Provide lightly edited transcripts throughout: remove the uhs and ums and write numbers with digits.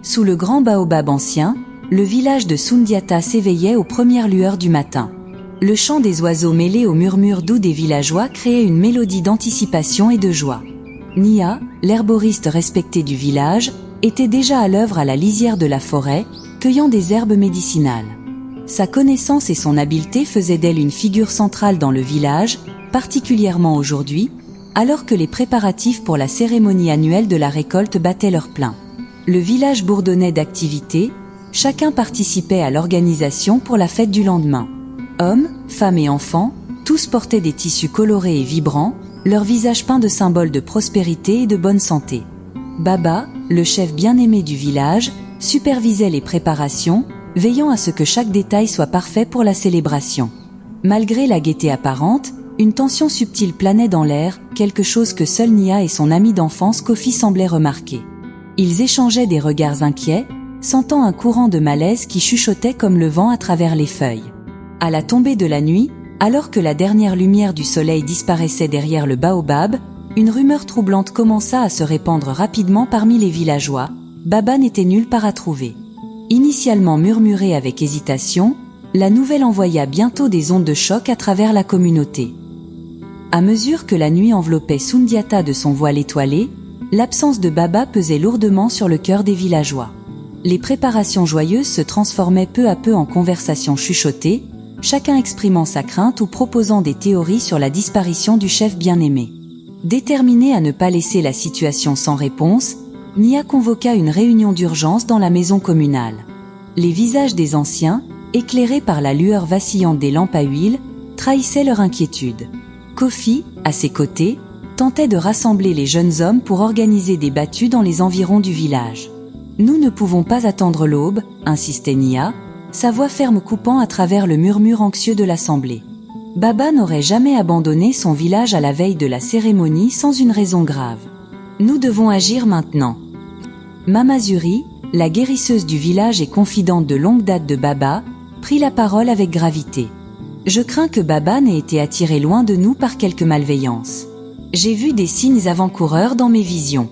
Sous le grand baobab ancien, le village de Sundiata s'éveillait aux premières lueurs du matin. Le chant des oiseaux mêlé au murmure doux des villageois créait une mélodie d'anticipation et de joie. Nia, l'herboriste respecté du village, était déjà à l'œuvre à la lisière de la forêt, cueillant des herbes médicinales. Sa connaissance et son habileté faisaient d'elle une figure centrale dans le village, particulièrement aujourd'hui, alors que les préparatifs pour la cérémonie annuelle de la récolte battaient leur plein. Le village bourdonnait d'activités, chacun participait à l'organisation pour la fête du lendemain. Hommes, femmes et enfants, tous portaient des tissus colorés et vibrants, leurs visages peints de symboles de prospérité et de bonne santé. Baba, le chef bien-aimé du village, supervisait les préparations, veillant à ce que chaque détail soit parfait pour la célébration. Malgré la gaieté apparente, une tension subtile planait dans l'air, quelque chose que seul Nia et son ami d'enfance Kofi semblaient remarquer. Ils échangeaient des regards inquiets, sentant un courant de malaise qui chuchotait comme le vent à travers les feuilles. À la tombée de la nuit, alors que la dernière lumière du soleil disparaissait derrière le baobab, une rumeur troublante commença à se répandre rapidement parmi les villageois. Baba n'était nulle part à trouver. Initialement murmurée avec hésitation, la nouvelle envoya bientôt des ondes de choc à travers la communauté. À mesure que la nuit enveloppait Sundiata de son voile étoilé, l'absence de Baba pesait lourdement sur le cœur des villageois. Les préparations joyeuses se transformaient peu à peu en conversations chuchotées, chacun exprimant sa crainte ou proposant des théories sur la disparition du chef bien-aimé. Déterminée à ne pas laisser la situation sans réponse, Nia convoqua une réunion d'urgence dans la maison communale. Les visages des anciens, éclairés par la lueur vacillante des lampes à huile, trahissaient leur inquiétude. Kofi, à ses côtés, tentait de rassembler les jeunes hommes pour organiser des battues dans les environs du village. « Nous ne pouvons pas attendre l'aube », insistait Nia, sa voix ferme coupant à travers le murmure anxieux de l'assemblée. Baba n'aurait jamais abandonné son village à la veille de la cérémonie sans une raison grave. Nous devons agir maintenant. Mama Zuri, la guérisseuse du village et confidente de longue date de Baba, prit la parole avec gravité. Je crains que Baba n'ait été attiré loin de nous par quelque malveillance. J'ai vu des signes avant-coureurs dans mes visions.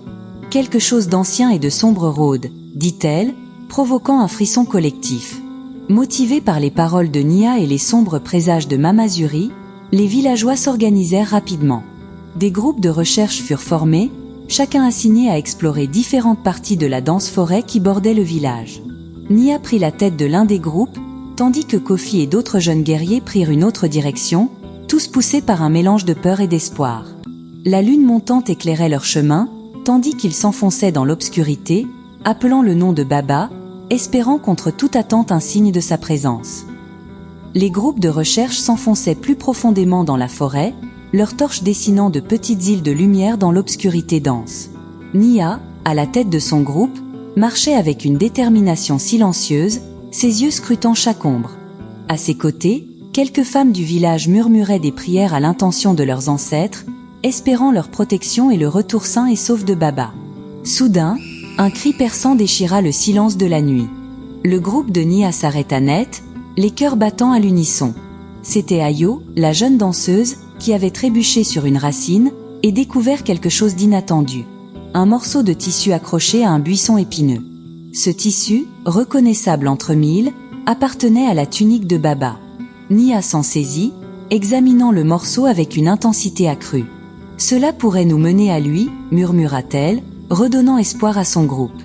Quelque chose d'ancien et de sombre rôde, dit-elle, provoquant un frisson collectif. Motivés par les paroles de Nia et les sombres présages de Mama Zuri, les villageois s'organisèrent rapidement. Des groupes de recherche furent formés, chacun assigné à explorer différentes parties de la dense forêt qui bordait le village. Nia prit la tête de l'un des groupes, tandis que Kofi et d'autres jeunes guerriers prirent une autre direction, tous poussés par un mélange de peur et d'espoir. La lune montante éclairait leur chemin, tandis qu'ils s'enfonçaient dans l'obscurité, appelant le nom de Baba, espérant contre toute attente un signe de sa présence. Les groupes de recherche s'enfonçaient plus profondément dans la forêt, leurs torches dessinant de petites îles de lumière dans l'obscurité dense. Nia, à la tête de son groupe, marchait avec une détermination silencieuse, ses yeux scrutant chaque ombre. À ses côtés, quelques femmes du village murmuraient des prières à l'intention de leurs ancêtres, espérant leur protection et le retour sain et sauf de Baba. Soudain, un cri perçant déchira le silence de la nuit. Le groupe de Nia s'arrêta net, les cœurs battant à l'unisson. C'était Ayo, la jeune danseuse, qui avait trébuché sur une racine et découvert quelque chose d'inattendu. Un morceau de tissu accroché à un buisson épineux. Ce tissu, reconnaissable entre mille, appartenait à la tunique de Baba. Nia s'en saisit, examinant le morceau avec une intensité accrue. « Cela pourrait nous mener à lui », murmura-t-elle, redonnant espoir à son groupe.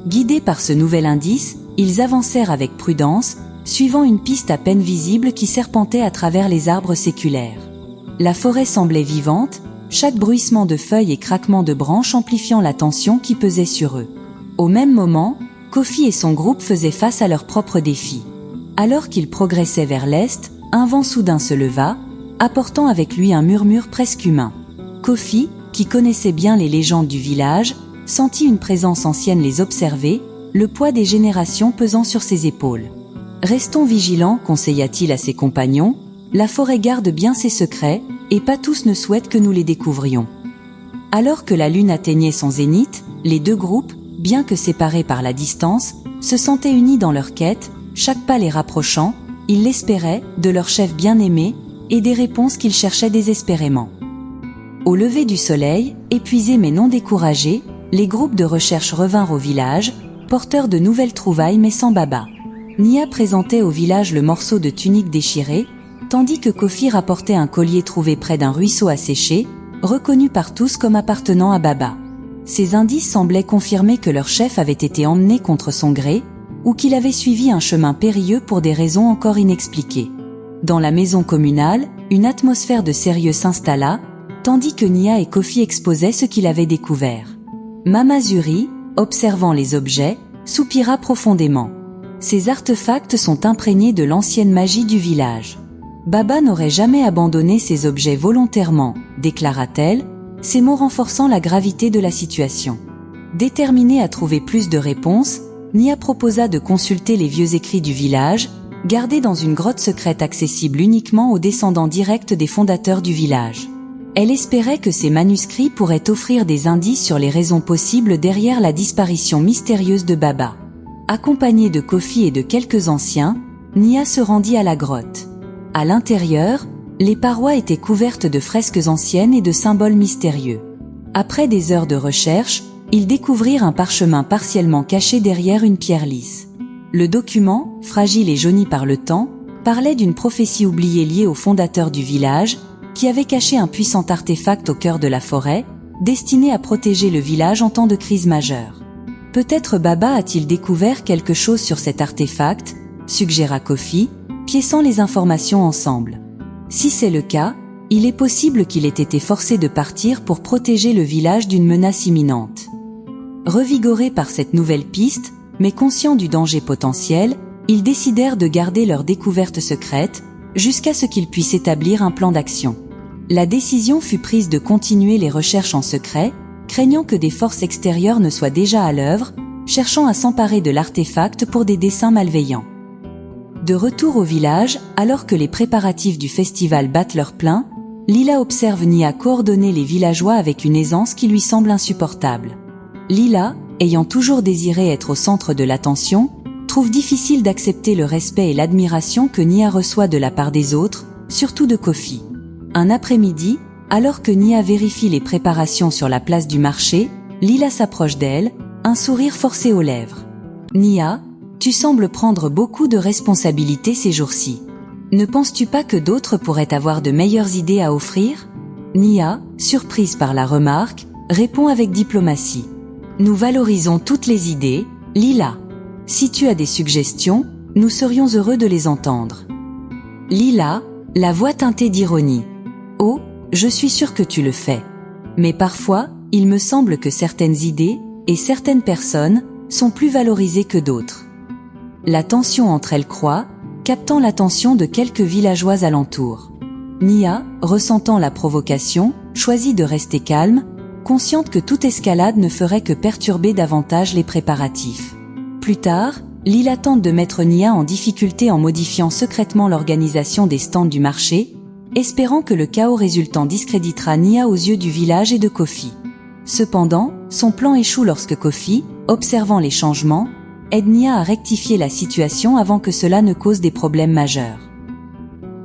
Guidés par ce nouvel indice, ils avancèrent avec prudence, suivant une piste à peine visible qui serpentait à travers les arbres séculaires. La forêt semblait vivante, chaque bruissement de feuilles et craquement de branches amplifiant la tension qui pesait sur eux. Au même moment, Kofi et son groupe faisaient face à leurs propres défis. Alors qu'ils progressaient vers l'est, un vent soudain se leva, apportant avec lui un murmure presque humain. Kofi, qui connaissait bien les légendes du village, sentit une présence ancienne les observer, le poids des générations pesant sur ses épaules. « Restons vigilants », conseilla-t-il à ses compagnons, « la forêt garde bien ses secrets, et pas tous ne souhaitent que nous les découvrions. » Alors que la lune atteignait son zénith, les deux groupes, bien que séparés par la distance, se sentaient unis dans leur quête, chaque pas les rapprochant, ils l'espéraient, de leur chef bien-aimé, et des réponses qu'ils cherchaient désespérément. Au lever du soleil, épuisés mais non découragés, les groupes de recherche revinrent au village, porteur de nouvelles trouvailles mais sans Baba. Nia présentait au village le morceau de tunique déchiré, tandis que Kofi rapportait un collier trouvé près d'un ruisseau asséché, reconnu par tous comme appartenant à Baba. Ces indices semblaient confirmer que leur chef avait été emmené contre son gré, ou qu'il avait suivi un chemin périlleux pour des raisons encore inexpliquées. Dans la maison communale, une atmosphère de sérieux s'installa, tandis que Nia et Kofi exposaient ce qu'il avait découvert. Mama Zuri, observant les objets, soupira profondément. Ces artefacts sont imprégnés de l'ancienne magie du village. Baba n'aurait jamais abandonné ces objets volontairement, déclara-t-elle, ces mots renforçant la gravité de la situation. Déterminée à trouver plus de réponses, Nia proposa de consulter les vieux écrits du village, gardés dans une grotte secrète accessible uniquement aux descendants directs des fondateurs du village. Elle espérait que ces manuscrits pourraient offrir des indices sur les raisons possibles derrière la disparition mystérieuse de Baba. Accompagnée de Kofi et de quelques anciens, Nia se rendit à la grotte. À l'intérieur, les parois étaient couvertes de fresques anciennes et de symboles mystérieux. Après des heures de recherche, ils découvrirent un parchemin partiellement caché derrière une pierre lisse. Le document, fragile et jauni par le temps, parlait d'une prophétie oubliée liée au fondateur du village, qui avait caché un puissant artefact au cœur de la forêt, destiné à protéger le village en temps de crise majeure. Peut-être Baba a-t-il découvert quelque chose sur cet artefact, suggéra Kofi, piéçant les informations ensemble. Si c'est le cas, il est possible qu'il ait été forcé de partir pour protéger le village d'une menace imminente. Revigorés par cette nouvelle piste, mais conscients du danger potentiel, ils décidèrent de garder leur découverte secrète, jusqu'à ce qu'ils puissent établir un plan d'action. La décision fut prise de continuer les recherches en secret, craignant que des forces extérieures ne soient déjà à l'œuvre, cherchant à s'emparer de l'artefact pour des desseins malveillants. De retour au village, alors que les préparatifs du festival battent leur plein, Lila observe Nia coordonner les villageois avec une aisance qui lui semble insupportable. Lila, ayant toujours désiré être au centre de l'attention, trouve difficile d'accepter le respect et l'admiration que Nia reçoit de la part des autres, surtout de Kofi. Un après-midi, alors que Nia vérifie les préparations sur la place du marché, Lila s'approche d'elle, un sourire forcé aux lèvres. « Nia, tu sembles prendre beaucoup de responsabilités ces jours-ci. Ne penses-tu pas que d'autres pourraient avoir de meilleures idées à offrir ?» Nia, surprise par la remarque, répond avec diplomatie. « Nous valorisons toutes les idées, Lila. Si tu as des suggestions, nous serions heureux de les entendre. » Lila, la voix teintée d'ironie. « Oh, je suis sûre que tu le fais. Mais parfois, il me semble que certaines idées, et certaines personnes, sont plus valorisées que d'autres. » La tension entre elles croît, captant l'attention de quelques villageois alentours. Nia, ressentant la provocation, choisit de rester calme, consciente que toute escalade ne ferait que perturber davantage les préparatifs. Plus tard, Lila tente de mettre Nia en difficulté en modifiant secrètement l'organisation des stands du marché, espérant que le chaos résultant discréditera Nia aux yeux du village et de Kofi. Cependant, son plan échoue lorsque Kofi, observant les changements, aide Nia à rectifier la situation avant que cela ne cause des problèmes majeurs.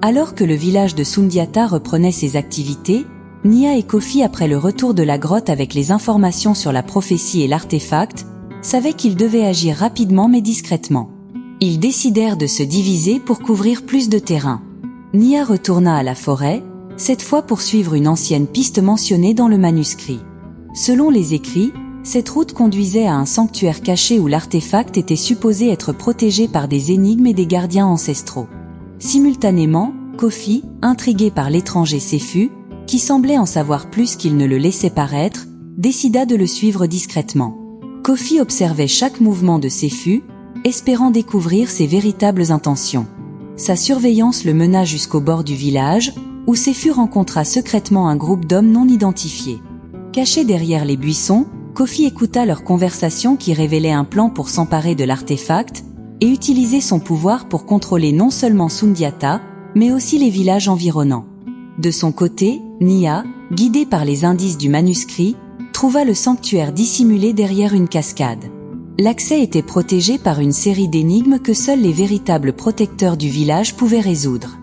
Alors que le village de Sundiata reprenait ses activités, Nia et Kofi, après le retour de la grotte avec les informations sur la prophétie et l'artefact, savaient qu'ils devaient agir rapidement mais discrètement. Ils décidèrent de se diviser pour couvrir plus de terrain. Nia retourna à la forêt, cette fois pour suivre une ancienne piste mentionnée dans le manuscrit. Selon les écrits, cette route conduisait à un sanctuaire caché où l'artefact était supposé être protégé par des énigmes et des gardiens ancestraux. Simultanément, Kofi, intrigué par l'étranger Sefu, qui semblait en savoir plus qu'il ne le laissait paraître, décida de le suivre discrètement. Kofi observait chaque mouvement de Sefu, espérant découvrir ses véritables intentions. Sa surveillance le mena jusqu'au bord du village, où Sefu rencontra secrètement un groupe d'hommes non identifiés. Caché derrière les buissons, Kofi écouta leur conversation qui révélait un plan pour s'emparer de l'artefact et utiliser son pouvoir pour contrôler non seulement Sundiata, mais aussi les villages environnants. De son côté, Nia, guidée par les indices du manuscrit, trouva le sanctuaire dissimulé derrière une cascade. L'accès était protégé par une série d'énigmes que seuls les véritables protecteurs du village pouvaient résoudre.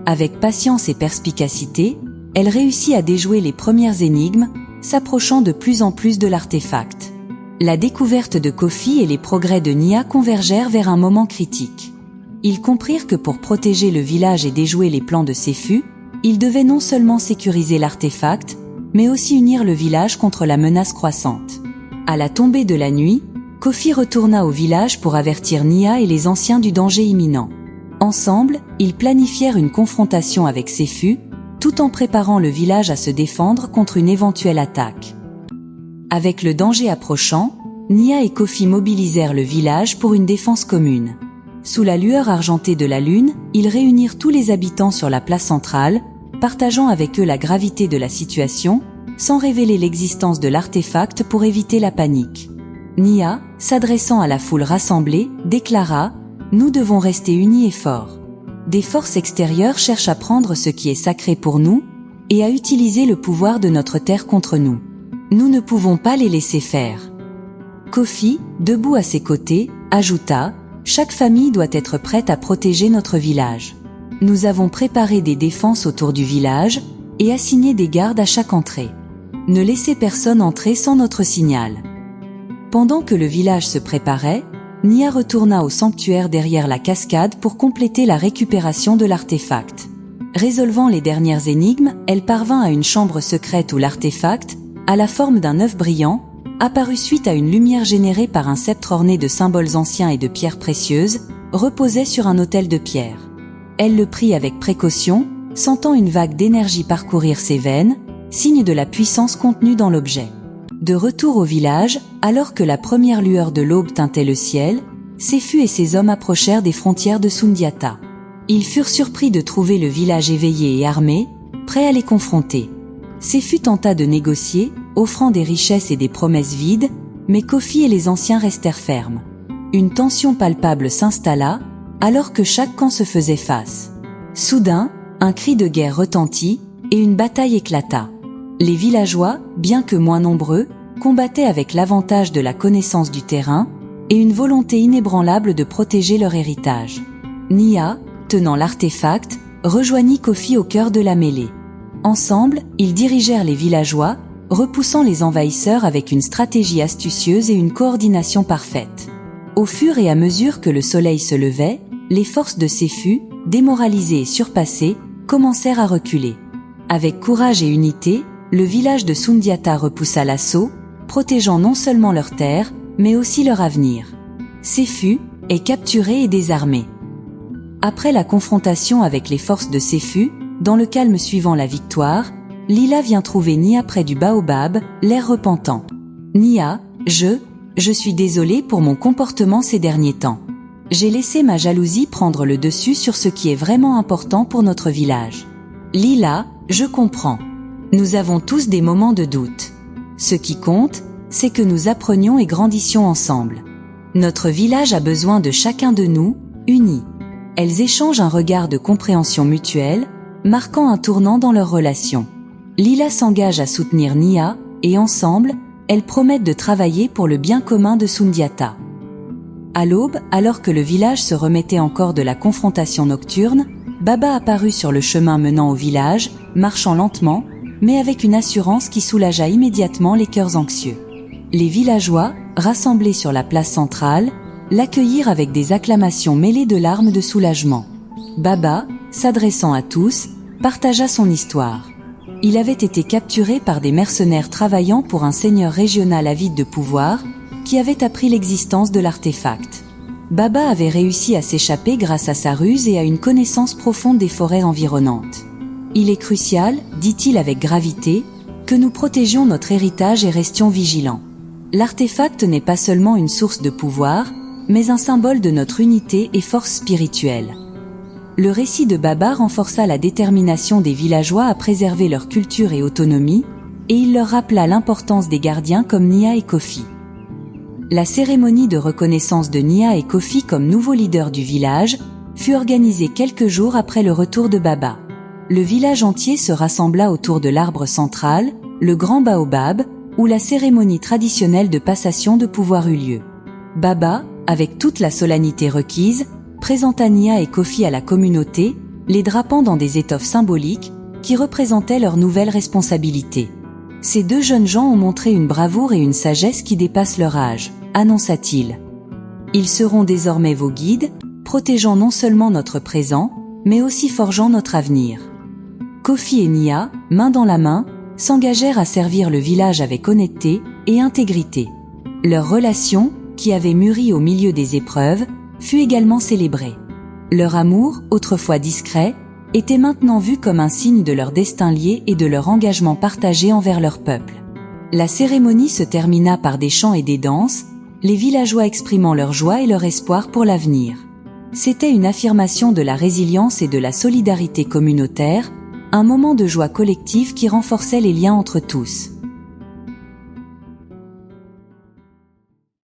Avec patience et perspicacité, elle réussit à déjouer les premières énigmes, s'approchant de plus en plus de l'artefact. La découverte de Kofi et les progrès de Nia convergèrent vers un moment critique. Ils comprirent que pour protéger le village et déjouer les plans de Sefu, ils devaient non seulement sécuriser l'artefact, mais aussi unir le village contre la menace croissante. À la tombée de la nuit, Kofi retourna au village pour avertir Nia et les anciens du danger imminent. Ensemble, ils planifièrent une confrontation avec Sefu, tout en préparant le village à se défendre contre une éventuelle attaque. Avec le danger approchant, Nia et Kofi mobilisèrent le village pour une défense commune. Sous la lueur argentée de la lune, ils réunirent tous les habitants sur la place centrale, partageant avec eux la gravité de la situation, sans révéler l'existence de l'artefact pour éviter la panique. Nia, s'adressant à la foule rassemblée, déclara « Nous devons rester unis et forts. Des forces extérieures cherchent à prendre ce qui est sacré pour nous et à utiliser le pouvoir de notre terre contre nous. Nous ne pouvons pas les laisser faire. » Kofi, debout à ses côtés, ajouta « Chaque famille doit être prête à protéger notre village. Nous avons préparé des défenses autour du village et assigné des gardes à chaque entrée. Ne laissez personne entrer sans notre signal. » Pendant que le village se préparait, Nia retourna au sanctuaire derrière la cascade pour compléter la récupération de l'artefact. Résolvant les dernières énigmes, elle parvint à une chambre secrète où l'artefact, à la forme d'un œuf brillant, apparut suite à une lumière générée par un sceptre orné de symboles anciens et de pierres précieuses, reposait sur un autel de pierre. Elle le prit avec précaution, sentant une vague d'énergie parcourir ses veines, signe de la puissance contenue dans l'objet. De retour au village, alors que la première lueur de l'aube teintait le ciel, Sefu et ses hommes approchèrent des frontières de Sundiata. Ils furent surpris de trouver le village éveillé et armé, prêt à les confronter. Sefu tenta de négocier, offrant des richesses et des promesses vides, mais Kofi et les anciens restèrent fermes. Une tension palpable s'installa, alors que chaque camp se faisait face. Soudain, un cri de guerre retentit, et une bataille éclata. Les villageois, bien que moins nombreux, combattaient avec l'avantage de la connaissance du terrain, et une volonté inébranlable de protéger leur héritage. Nia, tenant l'artefact, rejoignit Kofi au cœur de la mêlée. Ensemble, ils dirigèrent les villageois, repoussant les envahisseurs avec une stratégie astucieuse et une coordination parfaite. Au fur et à mesure que le soleil se levait, les forces de Sefu, démoralisées et surpassées, commencèrent à reculer. Avec courage et unité, le village de Sundiata repoussa l'assaut, protégeant non seulement leur terre, mais aussi leur avenir. Sefu est capturé et désarmé. Après la confrontation avec les forces de Sefu, dans le calme suivant la victoire, Lila vient trouver Nia près du baobab, l'air repentant. « Nia, je suis désolée pour mon comportement ces derniers temps. J'ai laissé ma jalousie prendre le dessus sur ce qui est vraiment important pour notre village. » Lila, je comprends. Nous avons tous des moments de doute. Ce qui compte, c'est que nous apprenions et grandissions ensemble. Notre village a besoin de chacun de nous, unis. Elles échangent un regard de compréhension mutuelle, marquant un tournant dans leur relation. Lila s'engage à soutenir Nia, et ensemble, elles promettent de travailler pour le bien commun de Sundiata. À l'aube, alors que le village se remettait encore de la confrontation nocturne, Baba apparut sur le chemin menant au village, marchant lentement, mais avec une assurance qui soulagea immédiatement les cœurs anxieux. Les villageois, rassemblés sur la place centrale, l'accueillirent avec des acclamations mêlées de larmes de soulagement. Baba, s'adressant à tous, partagea son histoire. Il avait été capturé par des mercenaires travaillant pour un seigneur régional avide de pouvoir, qui avait appris l'existence de l'artefact. Baba avait réussi à s'échapper grâce à sa ruse et à une connaissance profonde des forêts environnantes. Il est crucial, dit-il avec gravité, que nous protégions notre héritage et restions vigilants. L'artefact n'est pas seulement une source de pouvoir, mais un symbole de notre unité et force spirituelle. Le récit de Baba renforça la détermination des villageois à préserver leur culture et autonomie, et il leur rappela l'importance des gardiens comme Nia et Kofi. La cérémonie de reconnaissance de Nia et Kofi comme nouveaux leaders du village fut organisée quelques jours après le retour de Baba. Le village entier se rassembla autour de l'arbre central, le grand baobab, où la cérémonie traditionnelle de passation de pouvoir eut lieu. Baba, avec toute la solennité requise, présenta Nia et Kofi à la communauté, les drapant dans des étoffes symboliques qui représentaient leurs nouvelles responsabilités. Ces deux jeunes gens ont montré une bravoure et une sagesse qui dépassent leur âge, annonça-t-il. Ils seront désormais vos guides, protégeant non seulement notre présent, mais aussi forgeant notre avenir. Kofi et Nia, main dans la main, s'engagèrent à servir le village avec honnêteté et intégrité. Leur relation, qui avait mûri au milieu des épreuves, fut également célébrée. Leur amour, autrefois discret, était maintenant vu comme un signe de leur destin lié et de leur engagement partagé envers leur peuple. La cérémonie se termina par des chants et des danses, les villageois exprimant leur joie et leur espoir pour l'avenir. C'était une affirmation de la résilience et de la solidarité communautaire, un moment de joie collective qui renforçait les liens entre tous.